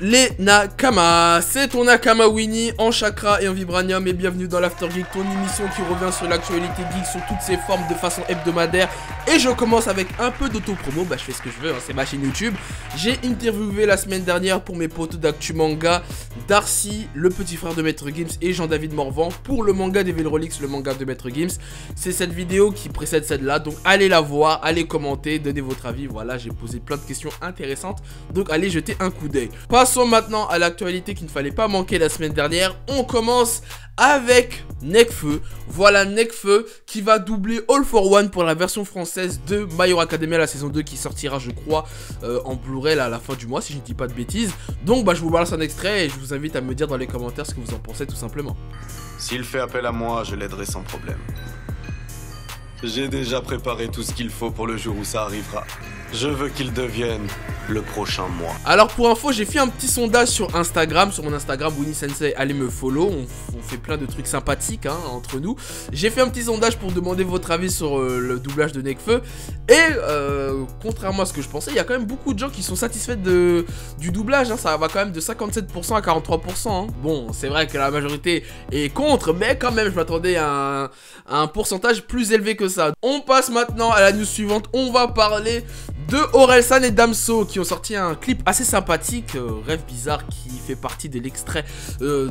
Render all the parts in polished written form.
les Nakamas, c'est ton Nakama Winnie en chakra et en vibranium et bienvenue dans l'After Geek, ton émission qui revient sur l'actualité geek sous toutes ses formes de façon hebdomadaire. Et je commence avec un peu d'auto-promo, bah je fais ce que je veux, hein, c'est ma chaîne YouTube. J'ai interviewé la semaine dernière pour mes potos d'actu manga Darcy, le petit frère de Maître Gims et Jean-David Morvan pour le manga Devil Relics, le manga de Maître Gims. C'est cette vidéo qui précède celle-là, donc allez la voir, allez commenter, donnez votre avis, voilà, j'ai posé plein de questions intéressantes, donc allez jeter un coup d'œil. Passons maintenant à l'actualité qu'il ne fallait pas manquer la semaine dernière. On commence avec Nekfeu. Voilà Nekfeu qui va doubler All for One pour la version française de My Hero Academia, la saison 2 qui sortira je crois en Blu-ray à la fin du mois si je ne dis pas de bêtises. Donc bah je vous balance un extrait et je vous invite à me dire dans les commentaires ce que vous en pensez tout simplement. S'il fait appel à moi, je l'aiderai sans problème. J'ai déjà préparé tout ce qu'il faut pour le jour où ça arrivera. Je veux qu'il devienne le prochain moi. Alors pour info, j'ai fait un petit sondage sur Instagram, sur mon Instagram Winnie Sensei, allez me follow, on fait plein de trucs sympathiques hein, entre nous. J'ai fait un petit sondage pour demander votre avis sur le doublage de Nekfeu. Et contrairement à ce que je pensais, il y a quand même beaucoup de gens qui sont satisfaits du doublage, hein, ça va quand même de 57% à 43%. Hein. Bon, c'est vrai que la majorité est contre, mais quand même je m'attendais à un pourcentage plus élevé que ça. On passe maintenant à la news suivante, on va parler de Orelsan et Damso qui ont sorti un clip assez sympathique, Rêve Bizarre, qui fait partie de l'extrait de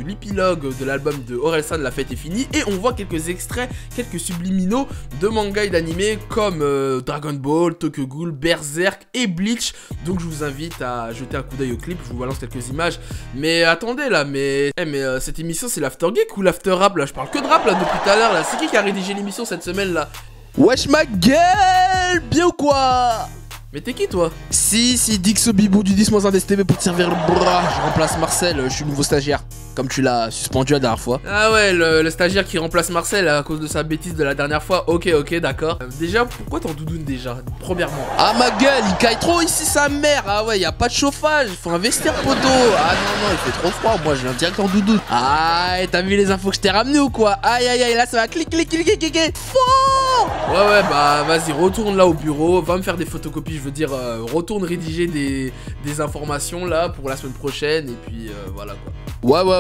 l'épilogue de l'album de Orelsan, La Fête est finie. Et on voit quelques extraits, quelques subliminaux de manga et d'animé comme Dragon Ball, Tokyo Ghoul, Berserk et Bleach. Donc je vous invite à jeter un coup d'œil au clip, je vous balance quelques images. Mais attendez là, mais cette émission c'est l'After Geek ou l'After Rap là? Je parle que de rap là depuis tout à l'heure là. C'est qui a rédigé l'émission cette semaine là? Wesh ma gueule, bien ou quoi? Mais t'es qui toi? Si, Dixo Bibou du 10-1 d'STB pour te servir le bras. Je remplace Marcel, je suis nouveau stagiaire. Comme tu l'as suspendu la dernière fois. Ah ouais, le stagiaire qui remplace Marcel à cause de sa bêtise de la dernière fois. Ok, d'accord. Déjà, pourquoi t'en doudounes déjà? Premièrement. Ah ma gueule, il caille trop ici sa mère. Ah ouais, y a pas de chauffage, faut investir poteau. Ah non, il fait trop froid, moi je viens direct en doudoune. Ah, t'as vu les infos que je t'ai ramené ou quoi? Aïe, là ça va clic. Faux. Ouais, bah vas-y, retourne là au bureau, va me faire des photocopies, je veux dire, retourne rédiger des informations là pour la semaine prochaine et puis voilà quoi.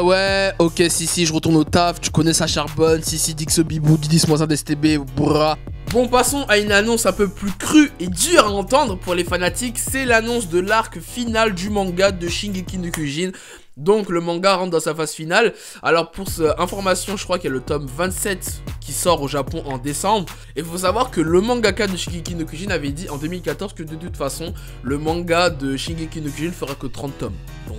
Ouais, ok, si, je retourne au taf, tu connais ça charbonne, si, Dixo Bibou du 10-1 d'STB, bras. Bon, passons à une annonce un peu plus crue et dure à entendre pour les fanatiques, c'est l'annonce de l'arc final du manga de Shingeki no Kyojin. Donc le manga rentre dans sa phase finale. Alors pour cette information, je crois qu'il y a le tome 27 qui sort au Japon en décembre. Et il faut savoir que le mangaka de Shingeki no Kyojin avait dit en 2014 que de toute façon, le manga de Shingeki no Kyojin fera que 30 tomes. Donc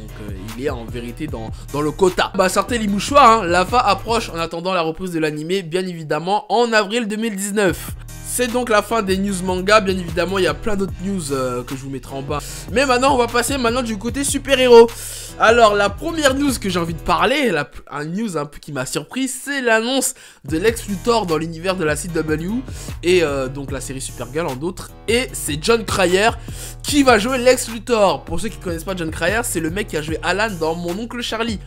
il est en vérité dans le quota. Bah sortez les mouchoirs, hein. La fin approche en attendant la reprise de l'anime, bien évidemment, en avril 2019. C'est donc la fin des news manga, bien évidemment il y a plein d'autres news que je vous mettrai en bas. Mais maintenant on va passer du côté super-héros. Alors la première news que j'ai envie de parler, un news un peu qui m'a surpris, c'est l'annonce de Lex Luthor dans l'univers de la CW et donc la série Supergirl en d'autres. Et c'est Jon Cryer qui va jouer Lex Luthor. Pour ceux qui ne connaissent pas Jon Cryer, c'est le mec qui a joué Alan dans Mon Oncle Charlie.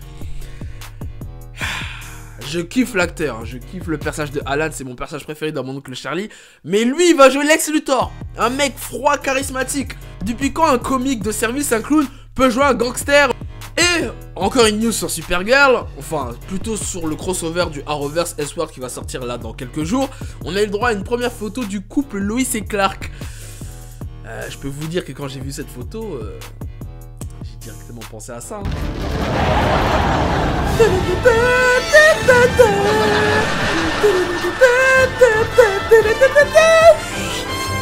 Je kiffe l'acteur, je kiffe le personnage de Alan, c'est mon personnage préféré dans Mon Oncle Charlie. Mais lui, il va jouer Lex Luthor, un mec froid, charismatique. Depuis quand un comique de service, un clown, peut jouer un gangster? Et encore une news sur Supergirl, enfin plutôt sur le crossover du Arrowverse Elseworlds qui va sortir là dans quelques jours. On a eu le droit à une première photo du couple Lois et Clark. Je peux vous dire que quand j'ai vu cette photo, j'ai directement pensé à ça. Hein.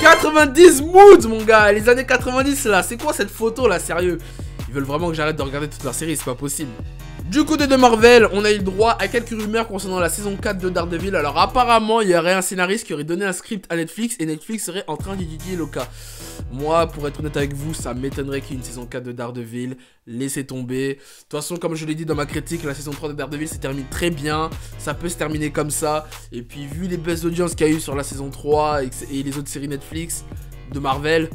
90 moods mon gars, les années 90 là, c'est quoi cette photo là, sérieux? Ils veulent vraiment que j'arrête de regarder toute leur série, c'est pas possible. Du côté de Marvel, on a eu le droit à quelques rumeurs concernant la saison 4 de Daredevil. Alors apparemment, il y aurait un scénariste qui aurait donné un script à Netflix et Netflix serait en train d'étudier le cas. Moi, pour être honnête avec vous, ça m'étonnerait qu'il y ait une saison 4 de Daredevil. Laissez tomber. De toute façon, comme je l'ai dit dans ma critique, la saison 3 de Daredevil se termine très bien. Ça peut se terminer comme ça. Et puis, vu les baisses d'audience qu'il y a eu sur la saison 3 et les autres séries Netflix de Marvel,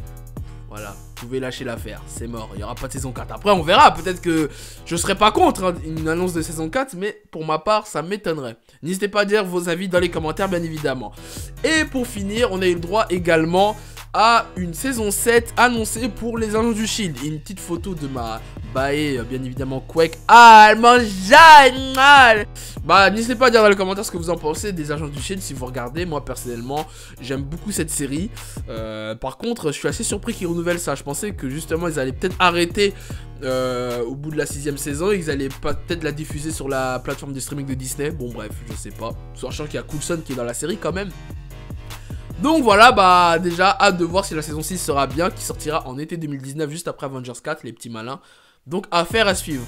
voilà. Vous pouvez lâcher l'affaire, c'est mort, il n'y aura pas de saison 4. Après on verra, peut-être que je serai pas contre hein, une annonce de saison 4, mais pour ma part ça m'étonnerait. N'hésitez pas à dire vos avis dans les commentaires bien évidemment. Et pour finir, on a eu le droit également à une saison 7 annoncée pour les Agents du Shield. Et une petite photo de ma bae, bien évidemment, Quake. Ah, elle mange génial. Bah, n'hésitez pas à dire dans les commentaires ce que vous en pensez des Agents du Shield si vous regardez. Moi, personnellement, j'aime beaucoup cette série. Par contre, je suis assez surpris qu'ils renouvellent ça. Je pensais que justement, ils allaient peut-être arrêter au bout de la 6ème saison. Ils allaient peut-être la diffuser sur la plateforme de streaming de Disney. Bon, bref, je sais pas. Sachant qu'il y a Coulson qui est dans la série quand même. Donc voilà, bah déjà, hâte de voir si la saison 6 sera bien, qui sortira en été 2019, juste après Avengers 4, les petits malins. Donc affaire à suivre.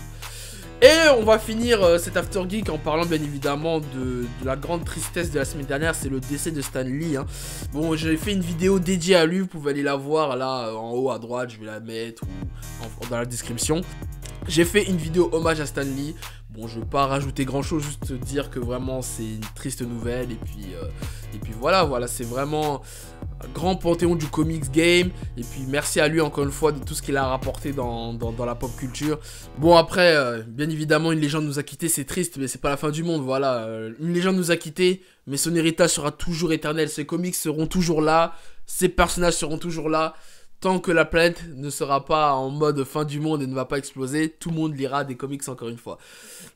Et on va finir cet After Geek en parlant bien évidemment de la grande tristesse de la semaine dernière, c'est le décès de Stan Lee. Hein. Bon, j'ai fait une vidéo dédiée à lui, vous pouvez aller la voir là en haut à droite, je vais la mettre ou dans la description. J'ai fait une vidéo hommage à Stan Lee. Bon, je veux pas rajouter grand chose, juste dire que vraiment c'est une triste nouvelle. Et puis voilà, c'est vraiment un grand panthéon du comics game. Et puis merci à lui encore une fois de tout ce qu'il a rapporté dans la pop culture. Bon après, bien évidemment une légende nous a quittés, c'est triste, mais c'est pas la fin du monde, voilà. Une légende nous a quittés, mais son héritage sera toujours éternel. Ses comics seront toujours là, ses personnages seront toujours là. Tant que la planète ne sera pas en mode fin du monde et ne va pas exploser, tout le monde lira des comics encore une fois.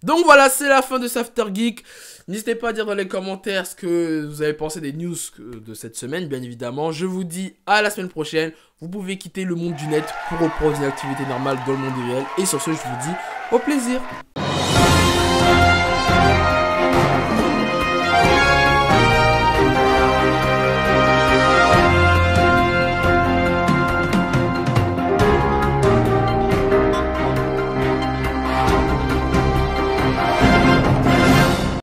Donc voilà, c'est la fin de ce After Geek. N'hésitez pas à dire dans les commentaires ce que vous avez pensé des news de cette semaine, bien évidemment. Je vous dis à la semaine prochaine. Vous pouvez quitter le monde du net pour reprendre une activité normale dans le monde réel. Et sur ce, je vous dis au plaisir.